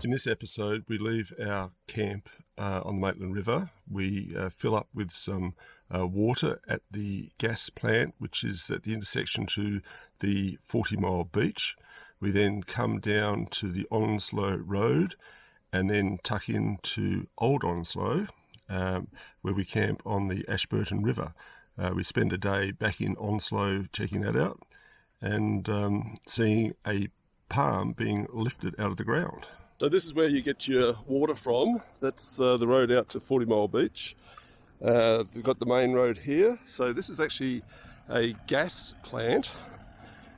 In this episode, we leave our camp on the Maitland River. We fill up with some water at the gas plant, which is at the intersection to the 40-mile beach. We then come down to the Onslow Road and then tuck into Old Onslow, where we camp on the Ashburton River. We spend a day back in Onslow checking that out and seeing a palm being lifted out of the ground. So this is where you get your water from. That's the road out to 40 Mile Beach. We've got the main road here. So this is actually a gas plant,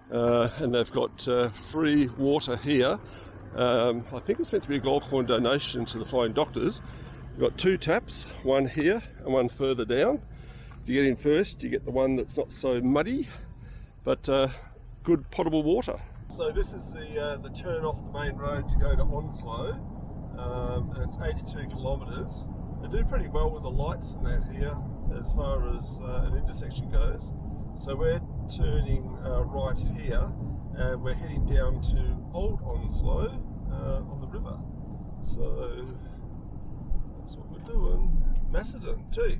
and they've got free water here. I think it's meant to be a gold coin donation to the Flying Doctors. We've got two taps, one here and one further down. If you get in first, you get the one that's not so muddy, but good potable water. So this is the turn off the main road to go to Onslow, and it's 82 kilometres. They do pretty well with the lights and that here as far as an intersection goes. So we're turning right here and we're heading down to Old Onslow on the river. So that's what we're doing. Macedon too.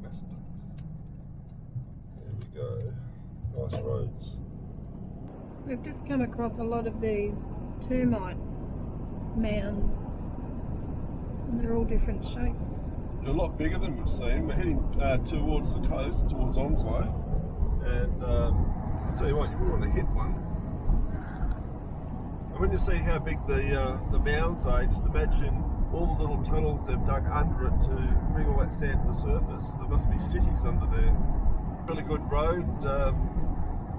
Macedon. There we go. Nice roads. We've just come across a lot of these termite mounds, and they're all different shapes. They're a lot bigger than we've seen. We're heading towards the coast, towards Onslow, and I'll tell you what, you wouldn't want to hit one. And when you see how big the mounds are, just imagine all the little tunnels they've dug under it to bring all that sand to the surface. There must be cities under there. Really good road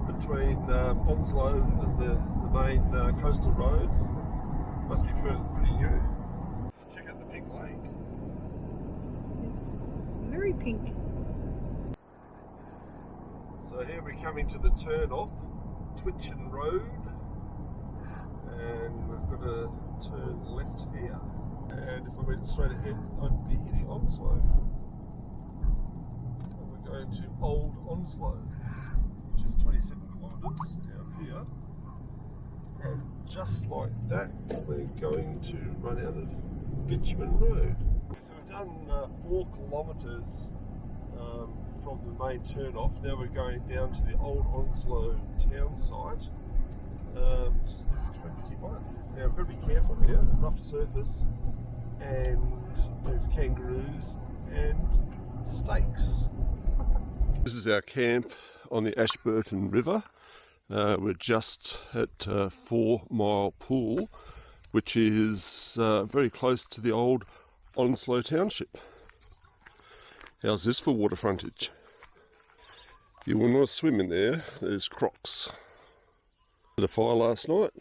between Onslow and the main coastal road. Must be pretty new. Check out the pink lake. It's very pink. So here we're coming to the turn off Twitchin Road, and we've got to turn left here. And if we went straight ahead, I'd be hitting Onslow. And we're going to Old Onslow, which is 27 kilometres down here. And just like that, we're going to run out of Bitumen Road. So we've done 4 kilometres from the main turn-off. Now we're going down to the Old Onslow town site. This is 21. Now we've got to be careful here, rough surface, and there's kangaroos and snakes. This is our camp on the Ashburton River. We're just at 4 Mile Pool, which is very close to the old Onslow township. How's this for water frontage? If you want to swim in there, there's crocs. Did a fire last night.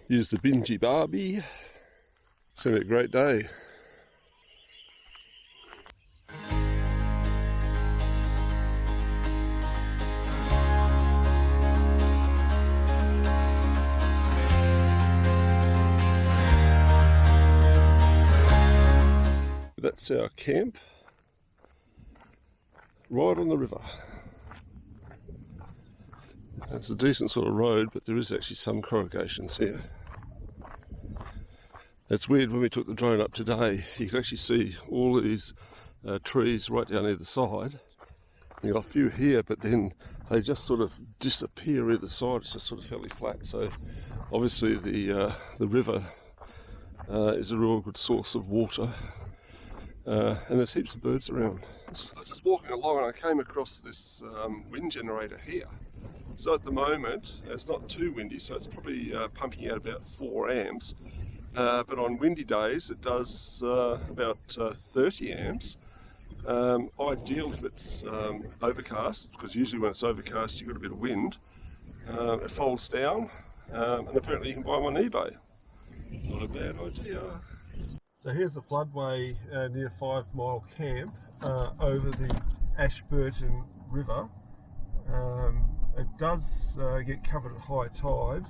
Used the Bingy Barbie. It's going to be a great day. That's our camp, right on the river. It's a decent sort of road, but there is actually some corrugations here. It's weird, when we took the drone up today, you could actually see all of these trees right down either side. You've got a few here, but then they just sort of disappear either side. It's just sort of fairly flat. So obviously the river is a real good source of water. And there's heaps of birds around. I was just walking along and I came across this wind generator here. So at the moment, it's not too windy, so it's probably pumping out about 4 amps. But on windy days, it does about 30 amps. Ideal if it's overcast, because usually when it's overcast, you've got a bit of wind. It folds down, and apparently you can buy them on eBay. Not a bad idea. So here's the floodway near 5 Mile Camp over the Ashburton River. It does get covered at high tide,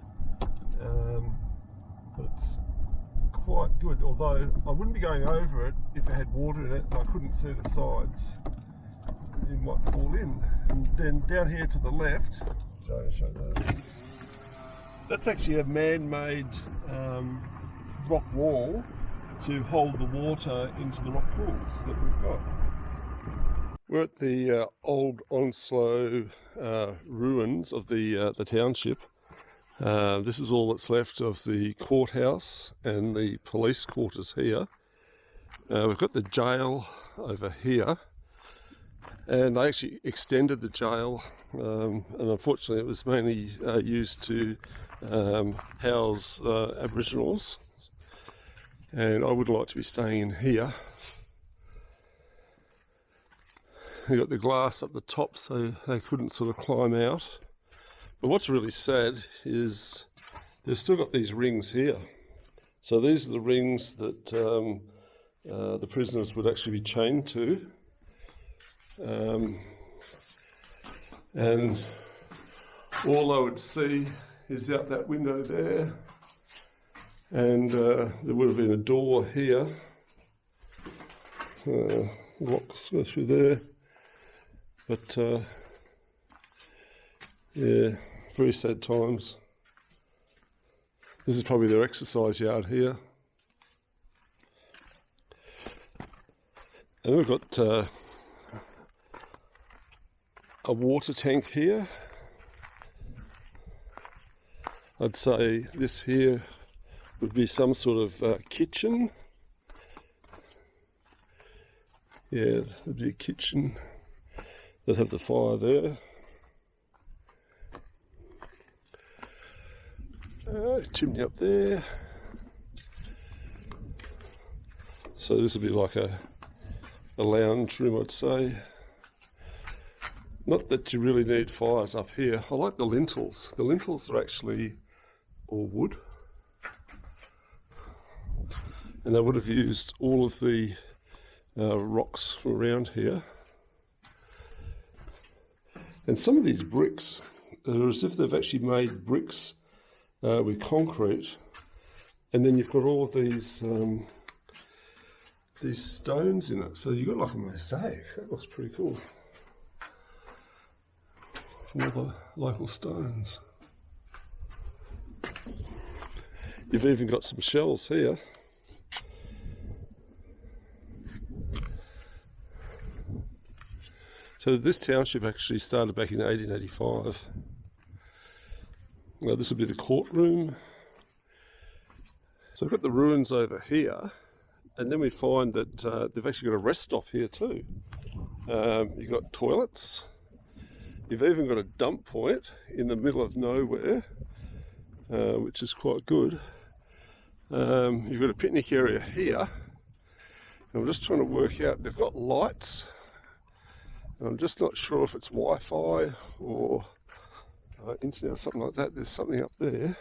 but it's quite good, although I wouldn't be going over it if it had water in it and I couldn't see the sides. You might fall in. And then down here to the left, show that. That's actually a man-made rock wall to hold the water into the rock pools that we've got. We're at the Old Onslow ruins of the township. This is all that's left of the courthouse and the police quarters here. We've got the jail over here, and they actually extended the jail, and unfortunately it was mainly used to house Aboriginals, and I would like to be staying in here. You've got the glass up the top so they couldn't sort of climb out. But what's really sad is they've still got these rings here. So these are the rings that the prisoners would actually be chained to. And all I would see is out that window there, and there would have been a door here. Locks go through there. But yeah, very sad times. This is probably their exercise yard here. And we've got a water tank here. I'd say this here would be some sort of kitchen. Yeah, there'd be a kitchen. They'd have the fire there. Chimney up there. So this would be like a lounge room, I'd say. Not that you really need fires up here. I like the lintels. The lintels are actually all wood. And they would have used all of the rocks from around here. And some of these bricks are as if they've actually made bricks with concrete, and then you've got all of these stones in it. So you've got like a mosaic. That looks pretty cool. From all the local stones. You've even got some shells here. So this township actually started back in 1885. Now this would be the courtroom. So we've got the ruins over here, and then we find that they've actually got a rest stop here too. You've got toilets. You've even got a dump point in the middle of nowhere, which is quite good. You've got a picnic area here. And I'm just trying to work out, they've got lights. I'm just not sure if it's Wi-Fi or internet or something like that. There's something up there.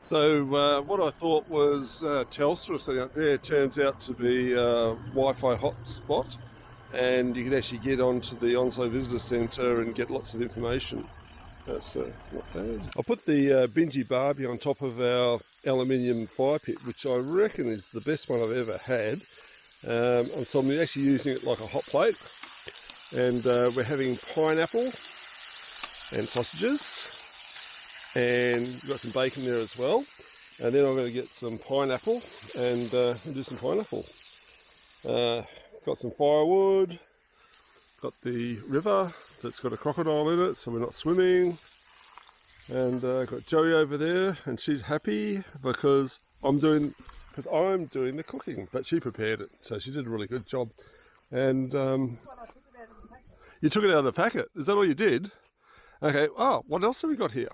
So what I thought was Telstra or something up there turns out to be a Wi-Fi hotspot, and you can actually get onto the Onslow Visitor Centre and get lots of information. That's not bad. I put the Bingy Barbie on top of our aluminium fire pit, which I reckon is the best one I've ever had. So I'm actually using it like a hot plate. And we're having pineapple and sausages, and we've got some bacon there as well. And then I'm going to get some pineapple and do some pineapple. Got some firewood, got the river that's got a crocodile in it, so we're not swimming. And got Joey over there, and she's happy because I'm doing the cooking, but she prepared it, so she did a really good job. And you took it out of the packet. Is that all you did? Okay. Oh, what else have we got here?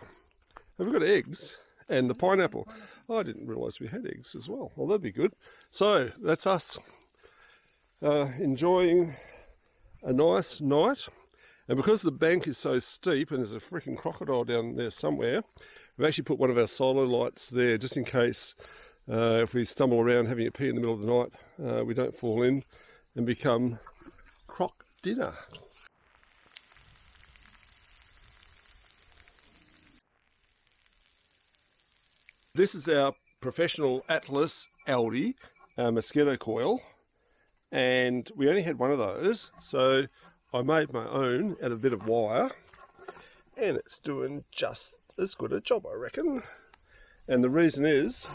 Have we got eggs and the pineapple? Oh, I didn't realise we had eggs as well. Well, that'd be good. So that's us enjoying a nice night. And because the bank is so steep and there's a freaking crocodile down there somewhere, we've actually put one of our solar lights there just in case if we stumble around having a pee in the middle of the night, we don't fall in and become croc dinner. This is our professional Atlas Aldi mosquito coil, and we only had one of those, so I made my own out of a bit of wire, and it's doing just as good a job, I reckon. And the reason is,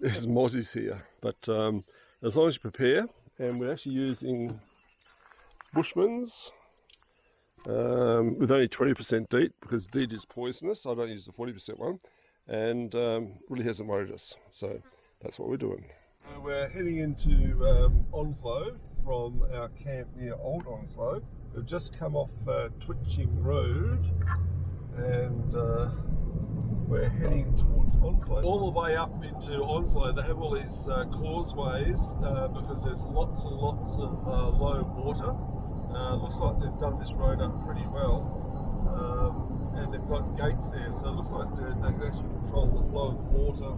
there's mozzies here, but as long as you prepare, and we're actually using Bushman's with only 20% DEET, because DEET is poisonous. I don't use the 40% one, and really hasn't worried us. So that's what we're doing. So we're heading into Onslow from our camp near Old Onslow. We've just come off Twitching Road, and we're heading towards Onslow. All the way up into Onslow, they have all these causeways because there's lots and lots of low water. Looks like they've done this road up pretty well, and they've got gates there, so it looks like they can actually control the flow of water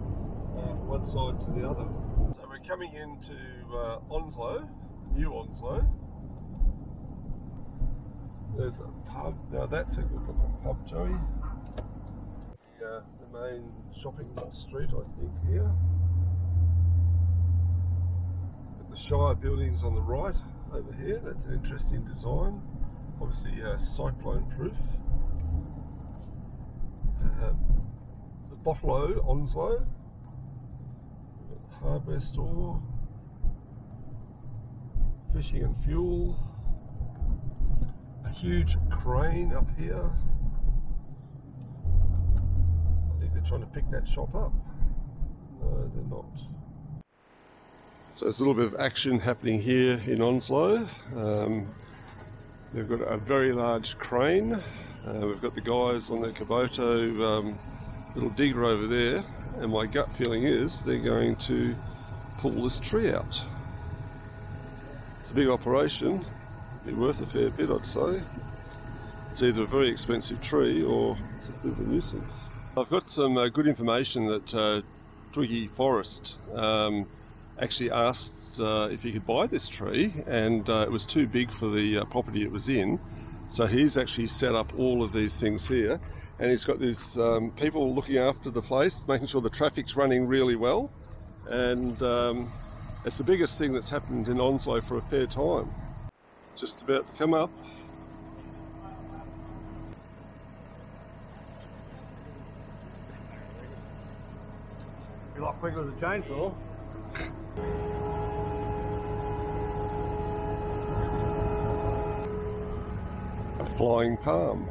from one side to the other. So we're coming into Onslow, New Onslow. There's a pub. Now that's a good looking pub, Joey. The main shopping street, I think, here. Got the Shire buildings on the right over here. That's an interesting design. Obviously cyclone proof. The Bottle Onslow. Hardware store. Fishing and fuel. A huge crane up here. I think they're trying to pick that shop up. No, they're not. So there's a little bit of action happening here in Onslow. They've got a very large crane. We've got the guys on the Kubota little digger over there, and my gut feeling is they're going to pull this tree out. It's a big operation. Be worth a fair bit, I'd say. It's either a very expensive tree or it's a bit of a nuisance. I've got some good information that Twiggy Forest actually asked if he could buy this tree, and it was too big for the property it was in. So he's actually set up all of these things here, and he's got these people looking after the place, making sure the traffic's running really well, and it's the biggest thing that's happened in Onslow for a fair time. Just about to come up. Be a lot quicker with a chainsaw. A flying palm.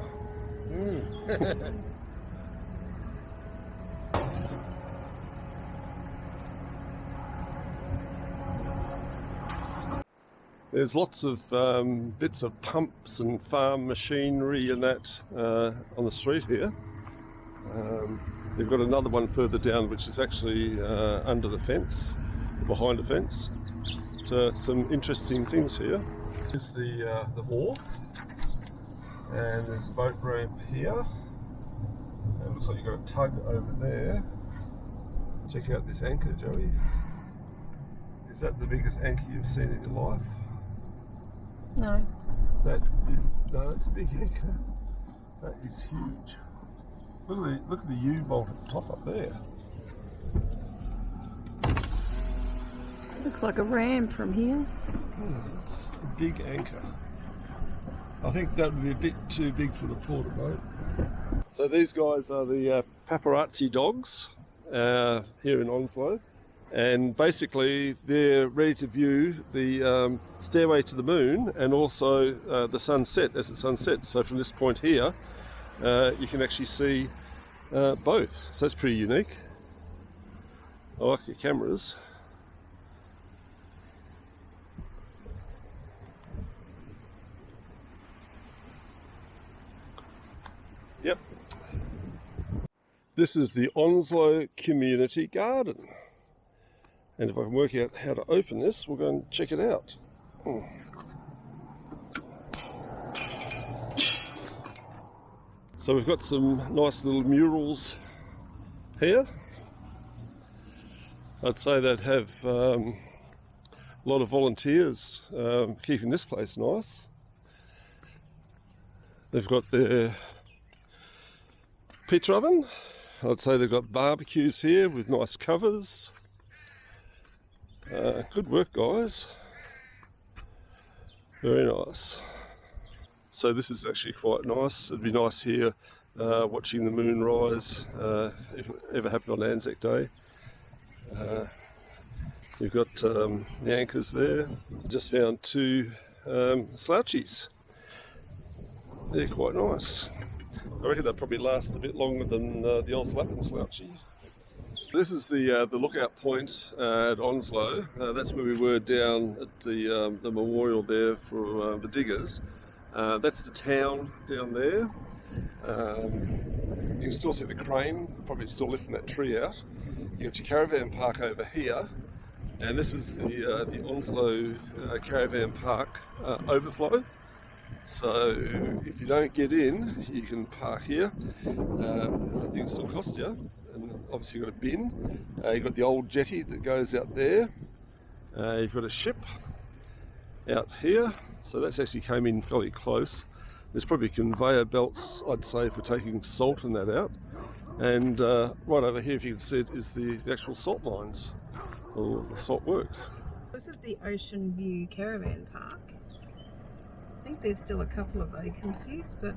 There's lots of bits of pumps and farm machinery and that on the street here. They've got another one further down which is actually under the fence, behind the fence. So some interesting things here. Here's the wharf, and there's a boat ramp here. And it looks like you've got a tug over there. Check out this anchor, Joey. Is that the biggest anchor you've seen in your life? No. No, it's a big anchor. That is huge. Look at the U-bolt at the top up there. Looks like a ram from here. It's a big anchor. I think that would be a bit too big for the porter boat. So these guys are the paparazzi dogs here in Onslow. And basically they're ready to view the stairway to the moon and also the sunset as it sunsets. So from this point here you can actually see both. So that's pretty unique. I like the cameras. Yep. This is the Onslow Community Garden. And if I can work out how to open this, we'll go and check it out. So we've got some nice little murals here. I'd say they'd have a lot of volunteers keeping this place nice. They've got their pitch oven. I'd say they've got barbecues here with nice covers. Good work, guys. Very nice. So this is actually quite nice. It'd be nice here watching the moon rise, if it ever happened on Anzac Day. You've got the anchors there. Just found two slouchies. They're quite nice. I reckon they'll probably last a bit longer than the OZLAPN slouchie. This is the lookout point at Onslow. That's where we were down at the memorial there for the diggers. That's the town down there. You can still see the crane, probably still lifting that tree out. You've got your caravan park over here, and this is the Onslow caravan park overflow. So if you don't get in, you can park here. I think it still costs you. And obviously you've got a bin. You've got the old jetty that goes out there. You've got a ship out here. So that's actually came in fairly close. There's probably conveyor belts, I'd say, for taking salt and that out. And right over here, if you can see it, is the actual salt mines, or the Saltworks. This is the Ocean View Caravan Park. I think there's still a couple of vacancies, but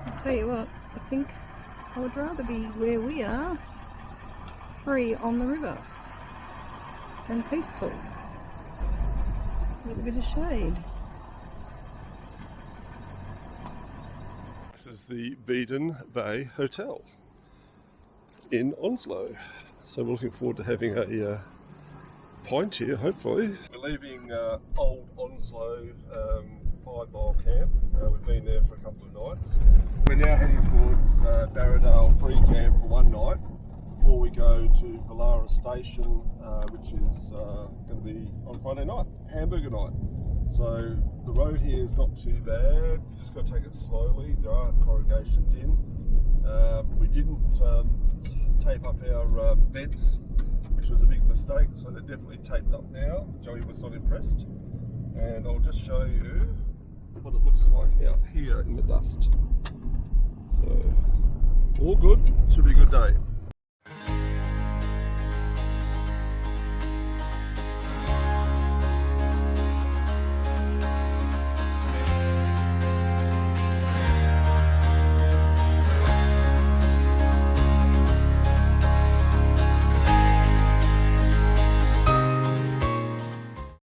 I'll tell you what, I think I would rather be where we are, free on the river and peaceful, with a bit of shade. This is the Ashburton Bay Hotel in Onslow. So we're looking forward to having a pint here, hopefully. We're leaving Old Onslow 5-mile camp. We've been there for a couple of nights. We're now heading towards Barradale Free Camp for one night before we go to Ballara Station, which is going to be on Friday night, hamburger night. So the road here is not too bad. You just got to take it slowly. There are corrugations in. We didn't tape up our vents, which was a big mistake, so they're definitely taped up now. Joey was not impressed. And I'll just show you what it looks like out here in the dust. So, all good. Should be a good day.